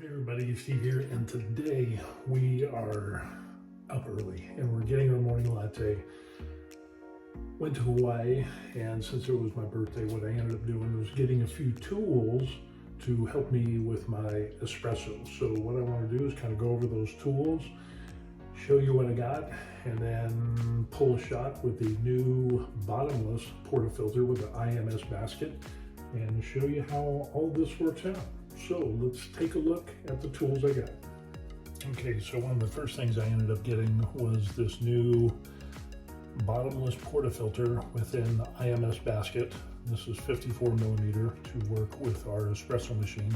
Hey everybody, Steve here, and today we are up early and we're getting our morning latte. Went to Hawaii, and since it was my birthday, what I ended up doing was getting a few tools to help me with my espresso. So what I want to do is kind of go over those tools, show you what I got, and then pull a shot with the new bottomless portafilter with the IMS basket and show you how all this works out. So let's take a look at the tools I got. Okay, so one of the first things I ended up getting was this new bottomless portafilter within the IMS basket. This is 54 millimeter to work with our espresso machine.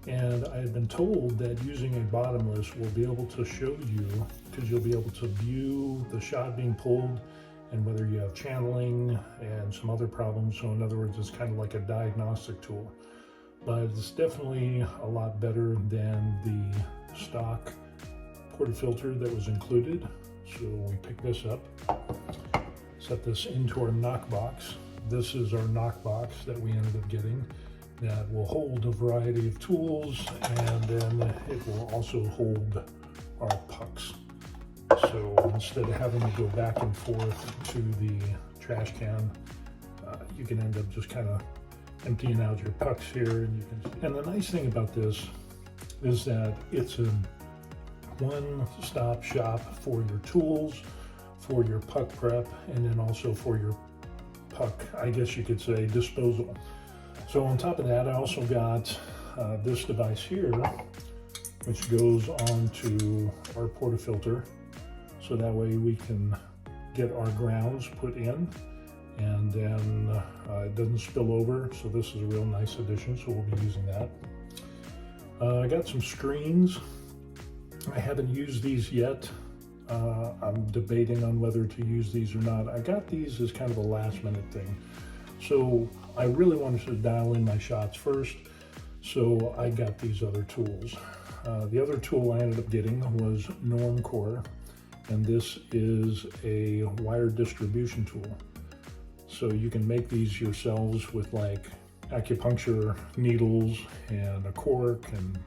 And I had been told that using a bottomless will be able to show you, because you'll be able to view the shot being pulled and whether you have channeling and some other problems. So in other words, it's kind of like a diagnostic tool. But it's definitely a lot better than the stock portafilter that was included. So we picked this up, set this into our knock box. This is our knock box that we ended up getting that will hold a variety of tools, and then it will also hold our pucks. So instead of having to go back and forth to the trash can, you can end up just kind of emptying out your pucks here, and the nice thing about this is that it's a one-stop shop for your tools, for your puck prep, and then also for your puck, I guess you could say, disposal. So on top of that, I also got this device here, which goes on to our portafilter, so that way we can get our grounds put in, and then it doesn't spill over. So this is a real nice addition, so we'll be using that. I got some screens. I haven't used these yet. I'm debating on whether to use these or not. I got these as kind of a last minute thing. So I really wanted to dial in my shots first, so I got these other tools. The other tool I ended up getting was Normcore, and this is a wire distribution tool. So you can make these yourselves with like acupuncture needles and a cork, and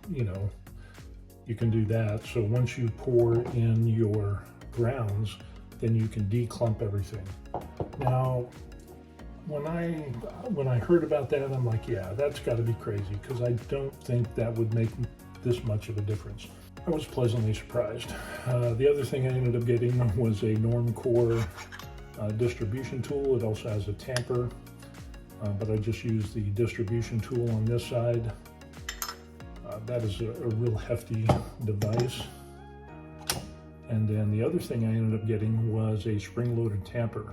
you can do that. So once you pour in your grounds, then you can declump everything. Now, when I heard about that, I'm like, yeah, that's got to be crazy, because I don't think that would make this much of a difference. I was pleasantly surprised. The other thing I ended up getting was a Normcore distribution tool. It also has a tamper, but I just used the distribution tool on this side. That is a real hefty device. And then the other thing I ended up getting was a spring-loaded tamper.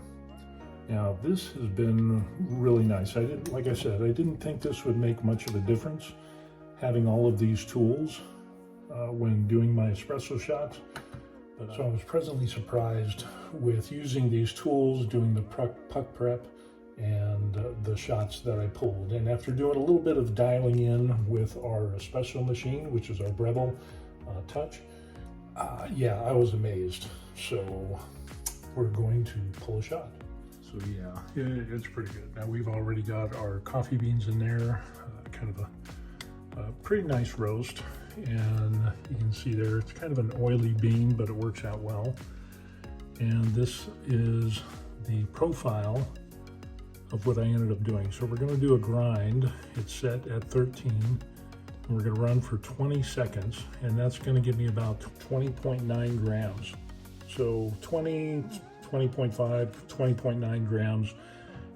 Now this has been really nice. Like I said, I didn't think this would make much of a difference, having all of these tools when doing my espresso shots. So I was pleasantly surprised with using these tools, doing the puck prep and the shots that I pulled. And after doing a little bit of dialing in with our espresso machine, which is our Breville Touch, yeah, I was amazed. So we're going to pull a shot. So yeah, it's pretty good. Now we've already got our coffee beans in there, kind of a pretty nice roast. And you can see there, it's kind of an oily bean, but it works out well. And this is the profile of what I ended up doing. So we're going to do a grind. It's set at 13, and we're going to run for 20 seconds, and that's going to give me about 20.9 grams. So 20, 20.5, 20.9 grams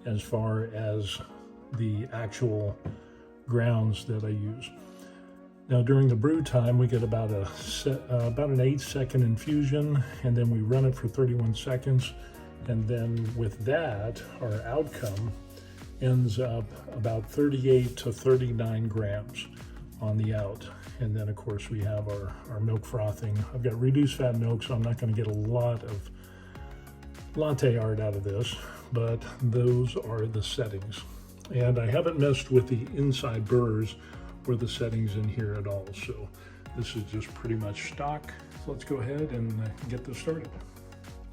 as far as the actual grounds that I use. Now during the brew time, we get about an 8-second infusion, and then we run it for 31 seconds. And then with that, our outcome ends up about 38 to 39 grams on the out. And then of course we have our milk frothing. I've got reduced fat milk, so I'm not going to get a lot of latte art out of this, but those are the settings. And I haven't messed with the inside burrs or the settings in here at all. So this is just pretty much stock. So let's go ahead and get this started.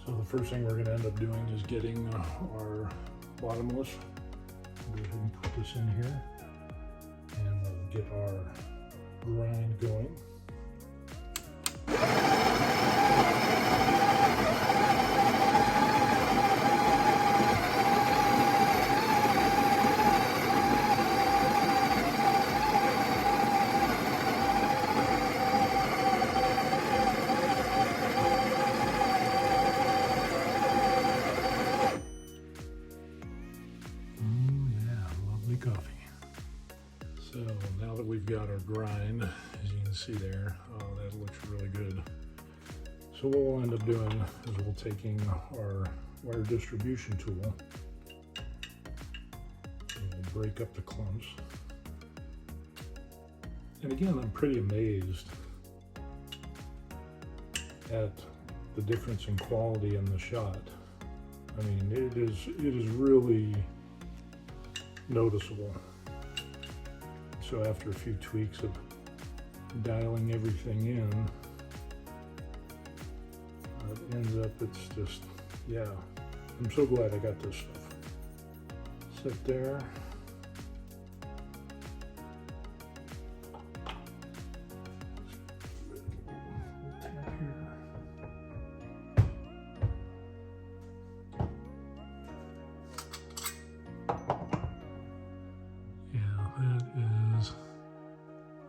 So the first thing we're going to end up doing is getting our bottomless. Go ahead and put this in here, and we'll get our grind going. Coffee. So now that we've got our grind, as you can see there, oh, that looks really good. So what we'll end up doing is we'll taking our wire distribution tool and we'll break up the clumps. And again, I'm pretty amazed at the difference in quality in the shot. I mean, it is really noticeable. So after a few tweaks of dialing everything in, it ends up, it's just, yeah, I'm so glad I got this stuff. Sit there.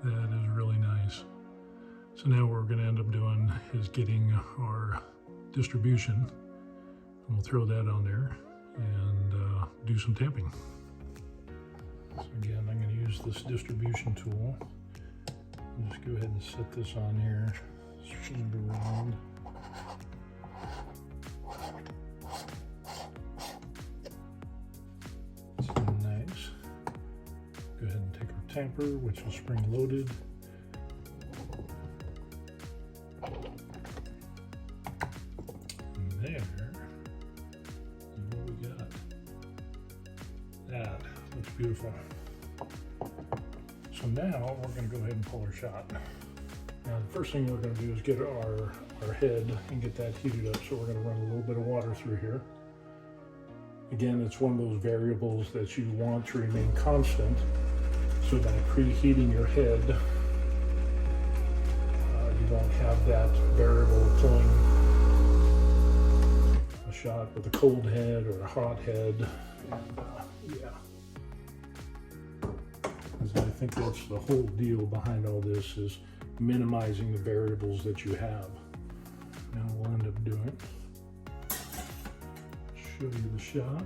That is really nice. So now what we're going to end up doing is getting our distribution, and we'll throw that on there and do some tamping. So again, I'm going to use this distribution tool. I'll just go ahead and set this on here, spin it around. Nice. Go ahead and take our tamper, which is spring loaded. And there is what we got. That looks beautiful. So now we're going to go ahead and pull our shot. Now the first thing we're going to do is get our head and get that heated up. So we're going to run a little bit of water through here. Again, it's one of those variables that you want to remain constant. So by preheating your head, you won't have that variable pulling a shot with a cold head or a hot head. And yeah, I think that's the whole deal behind all this, is minimizing the variables that you have. Now we'll end up doing, show you the shot.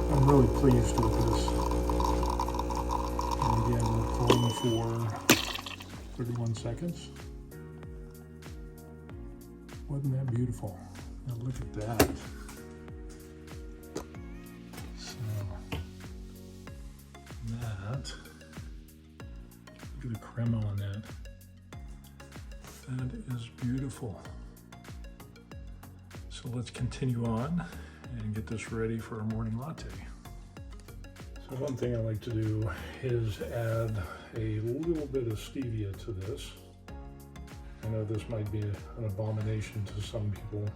I'm really pleased with this. And again, we're pulling for 31 seconds. Wasn't that beautiful? Now look at that. So that, look at the crema on that. That is beautiful. So let's continue on and get this ready for our morning latte. So one thing I like to do is add a little bit of stevia to this. I know this might be an abomination to some people,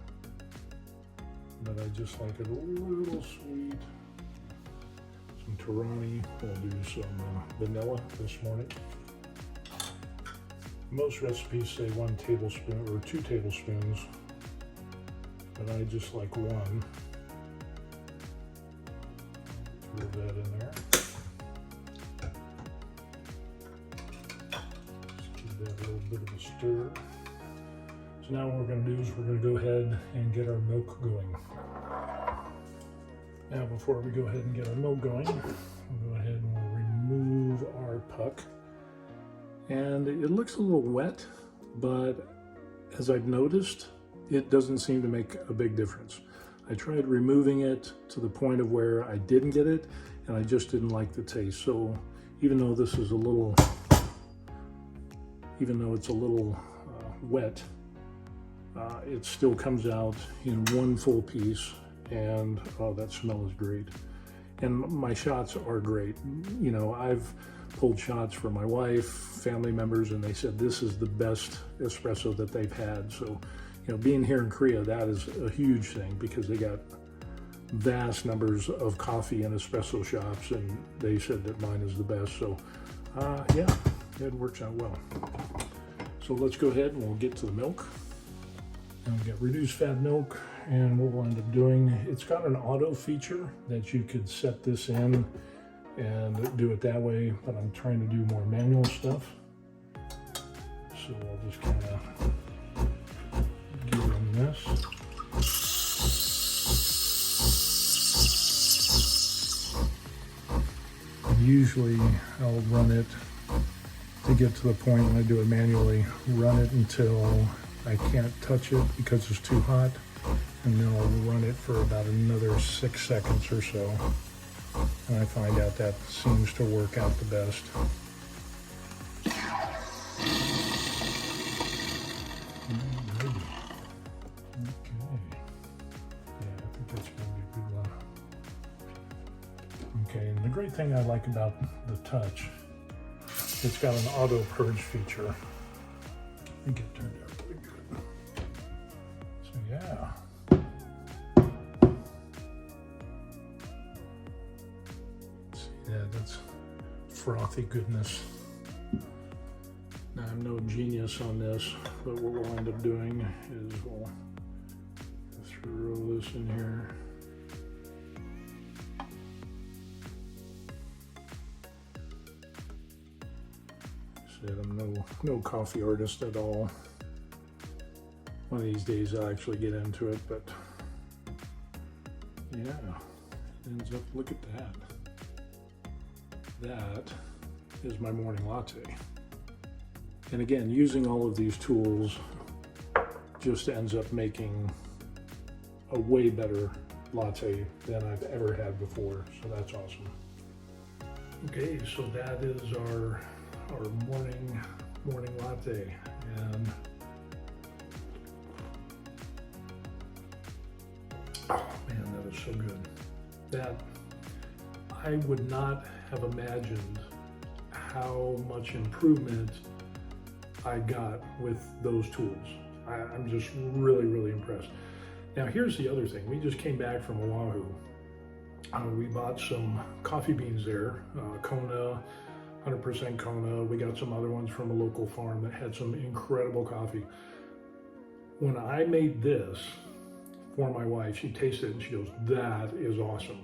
but I just like it a little sweet. Some Torani, we'll do some vanilla this morning. Most recipes say 1 tablespoon or 2 tablespoons, but I just like 1. Throw that in there. Just give that a little bit of a stir. So now what we're going to do is we're going to go ahead and get our milk going. Now before we go ahead and get our milk going, we'll go ahead and we'll remove our puck. And it looks a little wet, but as I've noticed, it doesn't seem to make a big difference. I tried removing it to the point of where I didn't get it, and I just didn't like the taste. So even though this is a little even though it's a little wet, it still comes out in one full piece, and oh, that smell is great. And my shots are great. You know, I've pulled shots for my wife, family members, and they said this is the best espresso that they've had. So, you know, being here in Korea, that is a huge thing because they got vast numbers of coffee and espresso shops, and they said that mine is the best. So, yeah, it works out well. So let's go ahead and we'll get to the milk. And we'll get reduced fat milk, and what we'll end up doing, it's got an auto feature that you could set this in and do it that way, but I'm trying to do more manual stuff. So I'll just kind of give them this. And usually I'll run it to get to the point when I do it manually, run it until I can't touch it because it's too hot, and then I'll run it for about another 6 seconds or so, and I find out that seems to work out the best. Okay. Yeah, I think that's going to be a good one. Okay, and the great thing I like about the Touch, it's got an auto purge feature. Let me get turned out pretty good. So yeah. See, yeah, that's frothy goodness. Now I'm no genius on this, but what we'll end up doing is we'll throw this in here. I'm no coffee artist at all. One of these days I'll actually get into it, but yeah, it ends up, look at that. That is my morning latte. And again, using all of these tools just ends up making a way better latte than I've ever had before, so that's awesome. Okay, so that is our morning latte, and oh man, that is so good. That I would not have imagined how much improvement I got with those tools. I'm just really impressed. Now here's the other thing. We just came back from Oahu. We bought some coffee beans there, Kona, 100% Kona. We got some other ones from a local farm that had some incredible coffee. When I made this for my wife, she tasted it and she goes, that is awesome.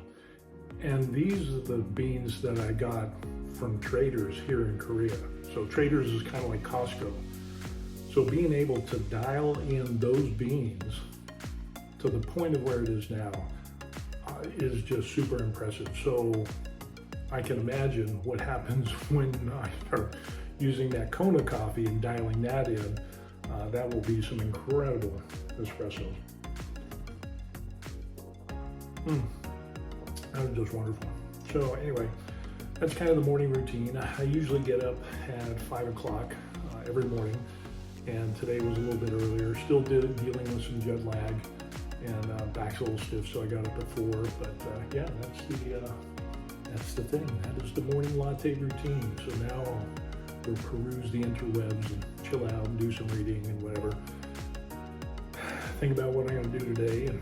And these are the beans that I got from Traders here in Korea. So Traders is kind of like Costco. So being able to dial in those beans to the point of where it is now is just super impressive. So I can imagine what happens when I start using that Kona coffee and dialing that in. That will be some incredible espresso. That was just wonderful. So anyway, that's kind of the morning routine. I usually get up at 5 o'clock every morning, and today was a little bit earlier. Still dealing with some jet lag, and back's a little stiff, so I got up at 4. But yeah, that's the thing. That is the morning latte routine. So now we'll peruse the interwebs and chill out and do some reading and whatever. Think about what I'm going to do today, and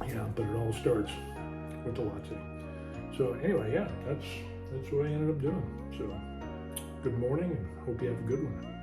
yeah, but it all starts with the latte. So anyway, yeah, that's what I ended up doing. So good morning, and hope you have a good one.